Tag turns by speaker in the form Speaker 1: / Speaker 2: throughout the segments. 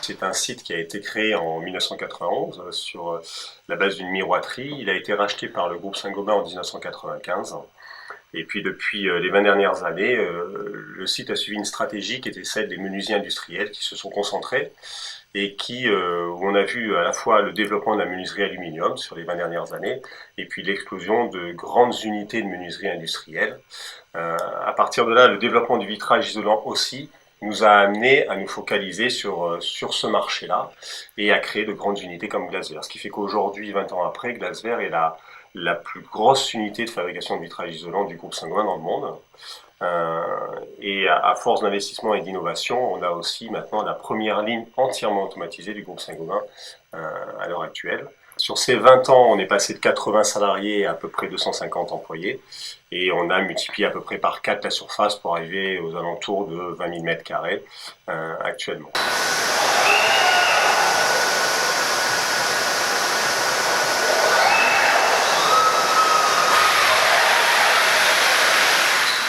Speaker 1: C'est un site qui a été créé en 1991 sur la base d'une miroiterie. Il a été racheté par le groupe Saint-Gobain en 1995. Et puis depuis les 20 dernières années, le site a suivi une stratégie qui était celle des menuisiers industriels qui se sont concentrés et où on a vu à la fois le développement de la menuiserie aluminium sur les 20 dernières années et puis l'explosion de grandes unités de menuiserie industrielle. À partir de là, le développement du vitrage isolant aussi nous a amené à nous focaliser sur ce marché-là et à créer de grandes unités comme Glasver. Ce qui fait qu'aujourd'hui, 20 ans après, Glasver est la plus grosse unité de fabrication de vitrage isolant du groupe Saint-Gobain dans le monde. Et à force d'investissement et d'innovation, on a aussi maintenant la première ligne entièrement automatisée du groupe Saint-Gobain à l'heure actuelle. Sur ces 20 ans, on est passé de 80 salariés à peu près 250 employés et on a multiplié à peu près par 4 la surface pour arriver aux alentours de 20 000 mètres carrés actuellement.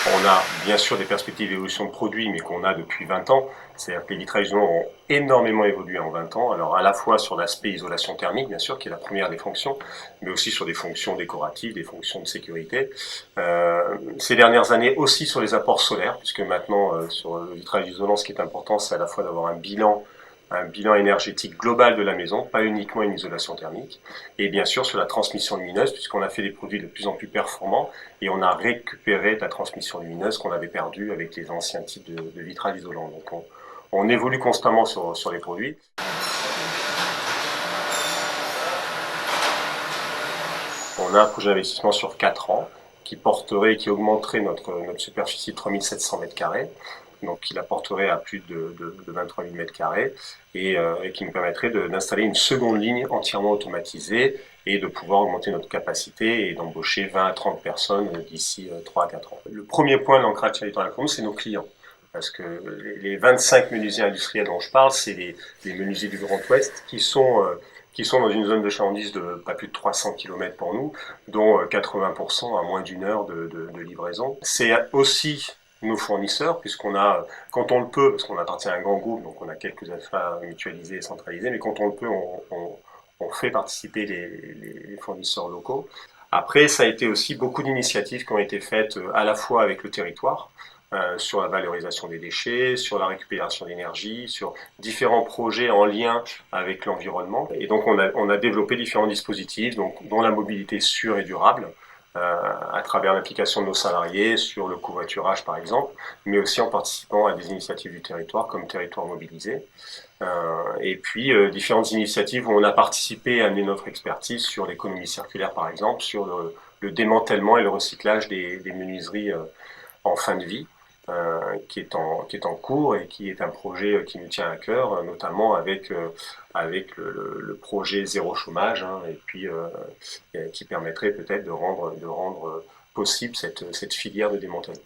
Speaker 1: On a bien sûr des perspectives d'évolution de produits, mais qu'on a depuis 20 ans. C'est-à-dire que les vitrages isolants ont énormément évolué en 20 ans. Alors à la fois sur l'aspect isolation thermique, bien sûr, qui est la première des fonctions, mais aussi sur des fonctions décoratives, des fonctions de sécurité. Ces dernières années aussi sur les apports solaires, puisque maintenant sur le vitrage isolant, ce qui est important, c'est à la fois d'avoir un bilan énergétique global de la maison, pas uniquement une isolation thermique, et bien sûr sur la transmission lumineuse, puisqu'on a fait des produits de plus en plus performants, et on a récupéré de la transmission lumineuse qu'on avait perdue avec les anciens types de vitrage isolant. Donc on évolue constamment sur les produits. On a un projet d'investissement sur 4 ans qui augmenterait notre superficie de 3700 mètres carrés. Donc qui la porterait à plus de 23 000 mètres carrés et qui nous permettrait d'installer une seconde ligne entièrement automatisée et de pouvoir augmenter notre capacité et d'embaucher 20 à 30 personnes d'ici 3 à 4 ans. Le premier point de l'ancrage territorial pour nous, c'est nos clients. Parce que les 25 menuisiers industriels dont je parle, c'est les menuisiers du Grand Ouest qui sont dans une zone de chalandise de pas plus de 300 km pour nous, dont 80% à moins d'une heure de livraison. C'est aussi nos fournisseurs, puisqu'on a, quand on le peut, parce qu'on appartient à un grand groupe, donc on a quelques achats mutualisés et centralisés, mais quand on le peut, on fait participer les fournisseurs locaux. Après, ça a été aussi beaucoup d'initiatives qui ont été faites à la fois avec le territoire, sur la valorisation des déchets, sur la récupération d'énergie, sur différents projets en lien avec l'environnement. Et donc on a développé différents dispositifs, dont la mobilité sûre et durable, à travers l'implication de nos salariés sur le covoiturage par exemple, mais aussi en participant à des initiatives du territoire comme Territoire Mobilisé. Et puis différentes initiatives où on a participé à amener notre expertise sur l'économie circulaire par exemple, sur le démantèlement et le recyclage des menuiseries en fin de vie. Qui est en cours et qui est un projet qui nous tient à cœur, notamment avec le projet zéro chômage, et puis qui permettrait peut-être de rendre possible cette filière de démantèlement.